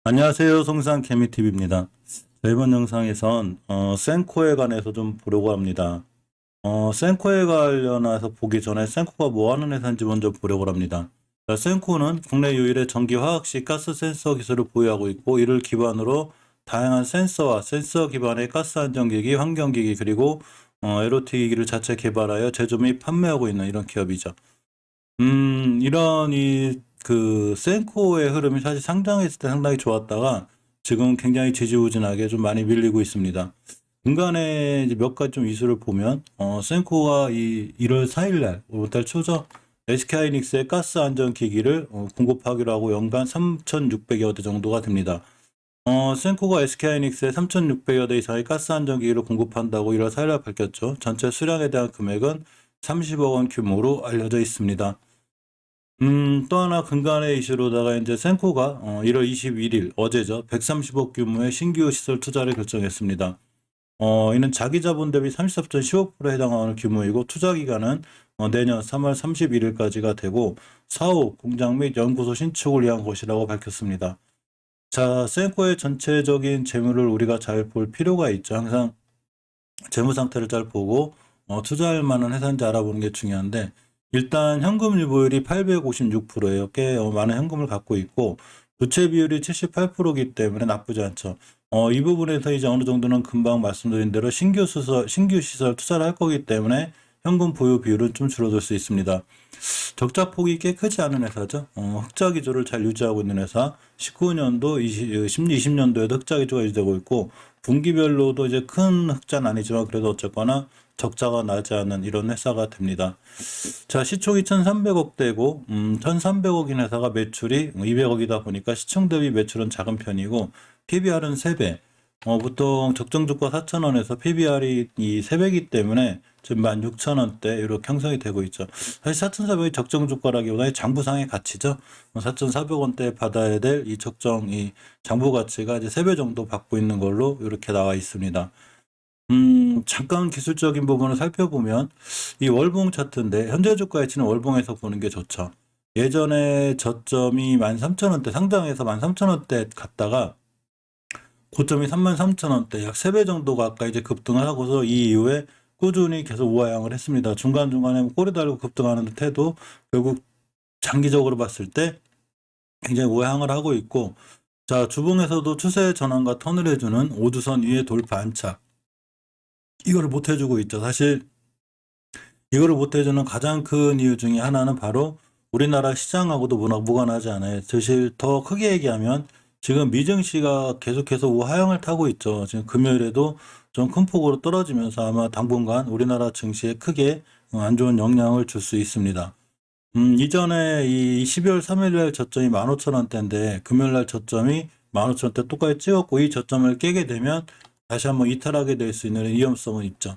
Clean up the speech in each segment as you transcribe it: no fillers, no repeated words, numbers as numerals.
안녕하세요. 송산 개미TV입니다. 이번 영상에선 센코에 관해서 좀 보려고 합니다. 센코에 관련해서 보기 전에 센코가 뭐 하는 회사인지 먼저 보려고 합니다. 자, 센코는 국내 유일의 전기 화학식 가스 센서 기술을 보유하고 있고, 이를 기반으로 다양한 센서와 센서 기반의 가스 안전기기, 환경기기, 그리고 LOT 기기를 자체 개발하여 제조 및 판매하고 있는 이런 기업이죠. 이런 센코의 흐름이 사실 상장했을 때 상당히 좋았다가 지금 굉장히 지지부진하게 좀 많이 밀리고 있습니다. 중간에 이제 몇 가지 좀 이슈를 보면, 센코가 1월 4일 날, 5월 초죠. SK하이닉스의 가스 안전 기기를 공급하기로 하고 연간 3,600여 대 정도가 됩니다. 센코가 SK하이닉스에 3,600여 대 이상의 가스 안전 기기를 공급한다고 1월 4일 날 밝혔죠. 전체 수량에 대한 금액은 30억 원 규모로 알려져 있습니다. 또 하나 근간의 이슈로다가 이제 센코가 1월 21일 어제죠. 130억 규모의 신규 시설 투자를 결정했습니다. 이는 자기 자본 대비 33.15%에 해당하는 규모이고, 투자 기간은 내년 3월 31일까지가 되고 사업, 공장 및 연구소 신축을 위한 것이라고 밝혔습니다. 자, 센코의 전체적인 재물을 우리가 잘 볼 필요가 있죠. 항상 재무 상태를 잘 보고 투자할 만한 회사인지 알아보는 게 중요한데, 일단 현금 유보율이 856%예요. 꽤 많은 현금을 갖고 있고, 부채 비율이 78%이기 때문에 나쁘지 않죠. 이 부분에서 이제 어느 정도는 금방 말씀드린 대로 신규 시설 투자를 할 거기 때문에 현금 보유 비율은 좀 줄어들 수 있습니다. 적자 폭이 꽤 크지 않은 회사죠. 흑자 기조를 잘 유지하고 있는 회사. 19년도, 20년도에도 흑자 기조가 유지되고 있고, 분기별로도 이제 큰 흑자는 아니지만 그래도 어쨌거나 적자가 나지 않은 이런 회사가 됩니다. 자, 시총이 1,300억대고 1,300억인 회사가 매출이 200억이다 보니까 시총 대비 매출은 작은 편이고, PBR은 3배. 보통 적정 주가 4,000원에서 PBR이 이 3배이기 때문에 지금 16,000원대 이렇게 형성이 되고 있죠. 사실 4,400이 적정 주가라기보다 장부상의 가치죠. 4,400원대 받아야 될 이 적정 이 장부 가치가 이제 3배 정도 받고 있는 걸로 이렇게 나와 있습니다. 잠깐 기술적인 부분을 살펴보면 이 월봉 차트인데, 현재 주가 가치는 월봉에서 보는 게 좋죠. 예전에 저점이 13,000원대, 상장해서 13,000원대 갔다가 고점이 33,000원대, 약 3배 정도 가까이 이제 급등을 하고서 이 이후에 꾸준히 계속 우하향을 했습니다. 중간중간에 꼬리 달고 급등하는 듯 해도 결국 장기적으로 봤을 때 굉장히 우하향을 하고 있고, 자, 주봉에서도 추세 전환과 턴을 해주는 5주선 위에 돌파 안착, 이거를 못 해주고 있죠. 사실 이거를 못 해주는 가장 큰 이유 중에 하나는 바로 우리나라 시장하고도 무관하지 않아요. 사실 더 크게 얘기하면 지금 미증시가 계속해서 우하향을 타고 있죠. 지금 금요일에도 좀 큰 폭으로 떨어지면서 아마 당분간 우리나라 증시에 크게 안 좋은 영향을 줄 수 있습니다. 이전에 이 12월 3일 날 저점이 15,000원대인데 금요일 날 저점이 15,000원대 똑같이 찍었고, 이 저점을 깨게 되면 다시 한번 이탈하게 될 수 있는 위험성은 있죠.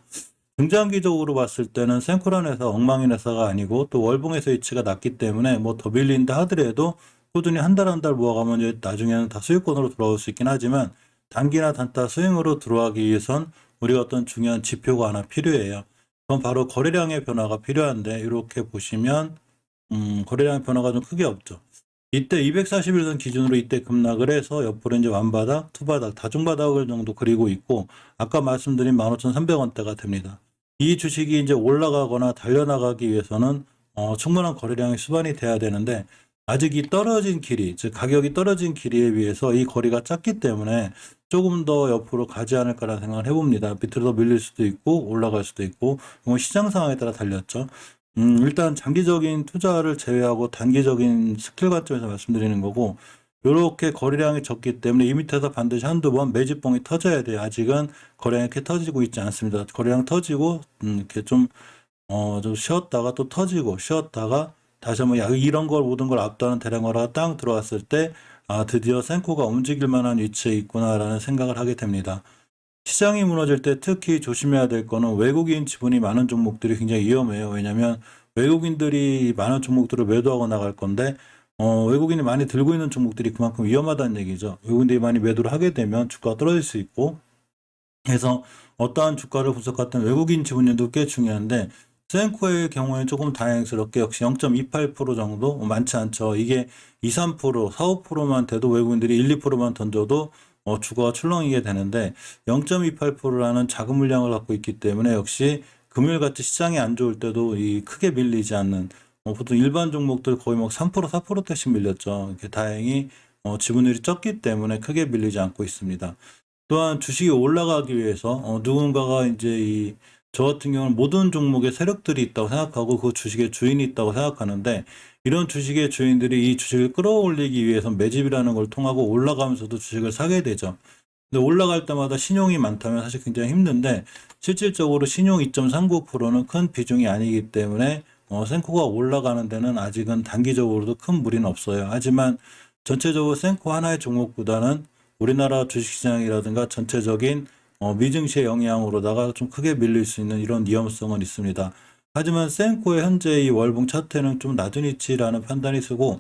중장기적으로 봤을 때는 센코라는 회사 엉망인 회사가 아니고, 또 월봉에서 위치가 낮기 때문에 뭐 더 밀린다 하더라도 꾸준히 한 달 한 달 모아가면 이제 나중에는 다 수익권으로 돌아올 수 있긴 하지만, 단기나 단타 수익으로 들어가기 위해선 우리가 어떤 중요한 지표가 하나 필요해요. 그건 바로 거래량의 변화가 필요한데, 이렇게 보시면 거래량 변화가 좀 크게 없죠. 이때 241선 기준으로 이때 급락을 해서 옆으로 이제 완바닥, 투바닥, 다중바닥을 정도 그리고 있고, 아까 말씀드린 15,300원대가 됩니다. 이 주식이 이제 올라가거나 달려나가기 위해서는 충분한 거래량이 수반이 돼야 되는데, 아직 이 떨어진 길이, 즉 가격이 떨어진 길이에 비해서 이 거리가 작기 때문에 조금 더 옆으로 가지 않을까라는 생각을 해봅니다. 밑으로 더 밀릴 수도 있고 올라갈 수도 있고, 이건 시장 상황에 따라 달렸죠. 일단 장기적인 투자를 제외하고 단기적인 스킬 관점에서 말씀드리는 거고, 이렇게 거래량이 적기 때문에 이 밑에서 반드시 한두 번 매집봉이 터져야 돼요. 아직은 거래량이 이렇게 터지고 있지 않습니다. 거래량 터지고 이렇게 좀 쉬었다가 또 터지고 쉬었다가 다시 한번 이런 걸 모든 걸 압도하는 대량거래가 땅 들어왔을 때, 드디어 센코가 움직일 만한 위치에 있구나라는 생각을 하게 됩니다. 시장이 무너질 때 특히 조심해야 될 거는 외국인 지분이 많은 종목들이 굉장히 위험해요. 왜냐하면 외국인들이 많은 종목들을 매도하고 나갈 건데, 외국인이 많이 들고 있는 종목들이 그만큼 위험하다는 얘기죠. 외국인들이 많이 매도를 하게 되면 주가가 떨어질 수 있고, 그래서 어떠한 주가를 분석할 때 외국인 지분율도 꽤 중요한데, 센코의 경우에는 조금 다행스럽게 역시 0.28% 정도 많지 않죠. 이게 2, 3%, 4, 5%만 돼도 외국인들이 1, 2%만 던져도 주가가 출렁이게 되는데 0.28%라는 작은 물량을 갖고 있기 때문에 역시 금요일같이 시장이 안 좋을 때도 이 크게 밀리지 않는 보통 일반 종목들 거의 막 3%, 4%대씩 밀렸죠. 이렇게 다행히 지분율이 적기 때문에 크게 밀리지 않고 있습니다. 또한 주식이 올라가기 위해서 누군가가 이제 저 같은 경우는 모든 종목에 세력들이 있다고 생각하고 그 주식의 주인이 있다고 생각하는데 이런 주식의 주인들이 이 주식을 끌어올리기 위해서 매집이라는 걸 통하고 올라가면서도 주식을 사게 되죠. 근데 올라갈 때마다 신용이 많다면 사실 굉장히 힘든데 실질적으로 신용 2.39%는 큰 비중이 아니기 때문에 센코가 올라가는 데는 아직은 단기적으로도 큰 무리는 없어요. 하지만 전체적으로 센코 하나의 종목보다는 우리나라 주식시장이라든가 전체적인 미증시의 영향으로다가 좀 크게 밀릴 수 있는 이런 위험성은 있습니다. 하지만 센코의 현재 이 월봉 차트는 좀 낮은 위치라는 판단이 쓰고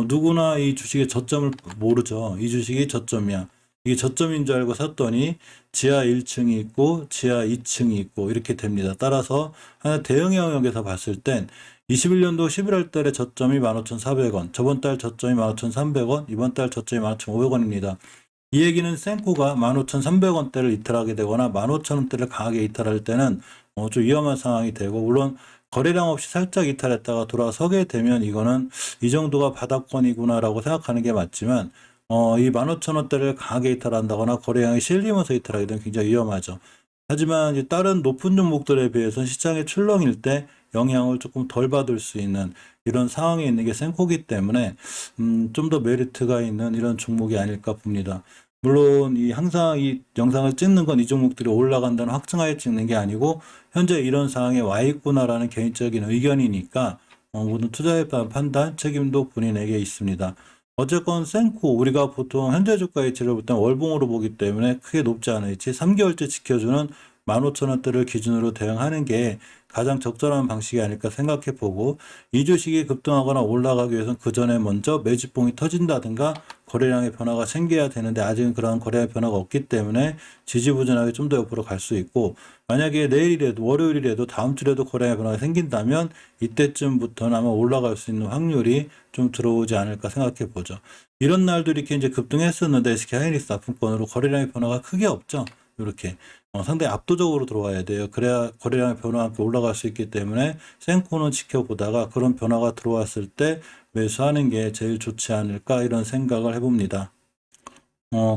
누구나 이 주식의 저점을 모르죠. 이 주식이 저점이야. 이게 저점인 줄 알고 샀더니 지하 1층이 있고 지하 2층이 있고 이렇게 됩니다. 따라서 하나 대형 영역에서 봤을 땐 21년도 11월 달에 저점이 15,400원, 저번 달 저점이 15,300원, 이번 달 저점이 15,500원입니다. 이 얘기는 센코가 15,300원대를 이탈하게 되거나 15,000원대를 강하게 이탈할 때는 좀 위험한 상황이 되고 물론 거래량 없이 살짝 이탈했다가 돌아서게 되면 이거는 이 정도가 바닥권이구나라고 생각하는 게 맞지만 이 15,000원대를 강하게 이탈한다거나 거래량이 실리면서 이탈하게 되면 굉장히 위험하죠. 하지만 이 다른 높은 종목들에 비해서는 시장의 출렁일 때 영향을 조금 덜 받을 수 있는 이런 상황에 있는 게 센코기 때문에 좀 더 메리트가 있는 이런 종목이 아닐까 봅니다. 물론 항상 이 영상을 찍는 건 이 종목들이 올라간다는 확증하에 찍는 게 아니고 현재 이런 상황에 와 있구나라는 개인적인 의견이니까 모든 투자에 대한 판단 책임도 본인에게 있습니다. 어쨌건 센코 우리가 보통 현재 주가 위치를 볼 때 월봉으로 보기 때문에 크게 높지 않은 위치 3개월째 지켜주는 15,000원대를 기준으로 대응하는 게 가장 적절한 방식이 아닐까 생각해 보고 이 주식이 급등하거나 올라가기 위해서는 그 전에 먼저 매집봉이 터진다든가 거래량의 변화가 생겨야 되는데 아직은 그런 거래량의 변화가 없기 때문에 지지부진하게 좀 더 옆으로 갈 수 있고 만약에 내일이라도 월요일이라도 다음 주라도 거래량의 변화가 생긴다면 이때쯤부터는 아마 올라갈 수 있는 확률이 좀 들어오지 않을까 생각해 보죠. 이런 날도 이렇게 이제 급등했었는데 SK 하이닉스 납품권으로 거래량의 변화가 크게 없죠. 이렇게 상당히 압도적으로 들어와야 돼요. 그래야 거래량의 변화와 함께 올라갈 수 있기 때문에 센코는 지켜보다가 그런 변화가 들어왔을 때 매수하는 게 제일 좋지 않을까 이런 생각을 해봅니다.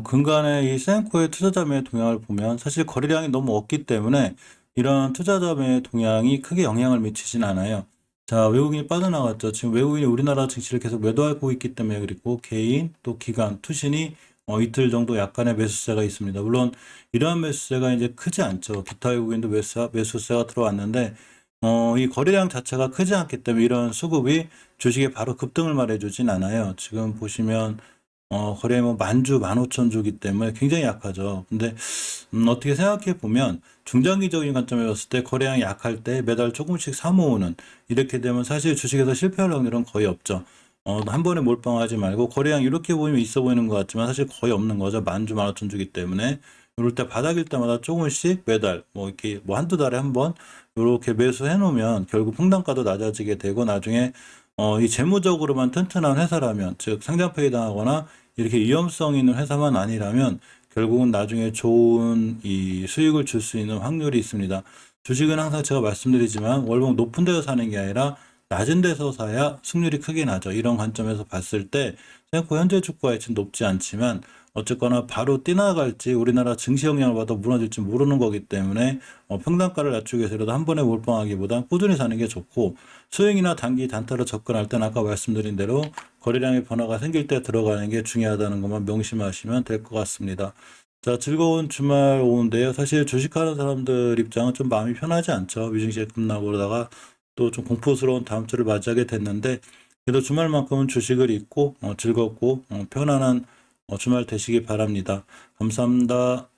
근간에 이 센코의 투자자매의 동향을 보면 사실 거래량이 너무 없기 때문에 이런 투자자매의 동향이 크게 영향을 미치진 않아요. 자, 외국인이 빠져나갔죠. 지금 외국인이 우리나라 증시를 계속 매도하고 있기 때문에 그리고 개인 또 기관 투신이 이틀 정도 약간의 매수세가 있습니다. 물론 이러한 매수세가 이제 크지 않죠. 기타 외국인도 매수세가 들어왔는데 이 거래량 자체가 크지 않기 때문에 이런 수급이 주식에 바로 급등을 말해주진 않아요. 지금 보시면 거래 뭐 만주, 15,000주기 때문에 굉장히 약하죠. 근데 어떻게 생각해 보면 중장기적인 관점에 봤을 때 거래량이 약할 때 매달 조금씩 사모으는 이렇게 되면 사실 주식에서 실패할 확률은 거의 없죠. 한 번에 몰빵하지 말고 거래량 이렇게 보이면 있어 보이는 것 같지만 사실 거의 없는 거죠. 만주, 15,000주기 때문에 이럴 때 바닥일 때마다 조금씩 매달 뭐 이렇게 뭐 한두 달에 한 번 이렇게 매수해 놓으면 결국 평단가도 낮아지게 되고 나중에 이 재무적으로만 튼튼한 회사라면 즉 상장 폐기당하거나 이렇게 위험성 있는 회사만 아니라면 결국은 나중에 좋은 이 수익을 줄 수 있는 확률이 있습니다. 주식은 항상 제가 말씀드리지만 월봉 높은 데서 사는 게 아니라 낮은 데서 사야 승률이 크게 나죠. 이런 관점에서 봤을 때 생각보다 현재 주가 가치는 높지 않지만 어쨌거나 바로 뛰나갈지 우리나라 증시 영향을 받아 무너질지 모르는 거기 때문에 평단가를 낮추기 위해서라도 한 번에 몰빵하기보다 꾸준히 사는 게 좋고 수익이나 단기 단타로 접근할 때는 아까 말씀드린 대로 거래량의 변화가 생길 때 들어가는 게 중요하다는 것만 명심하시면 될 것 같습니다. 자, 즐거운 주말 오후인데요. 사실 주식하는 사람들 입장은 좀 마음이 편하지 않죠. 위증시에 급락하고 그러다가 또 좀 공포스러운 다음 주를 맞이하게 됐는데 그래도 주말만큼은 주식을 잊고 즐겁고 편안한 주말 되시기 바랍니다. 감사합니다.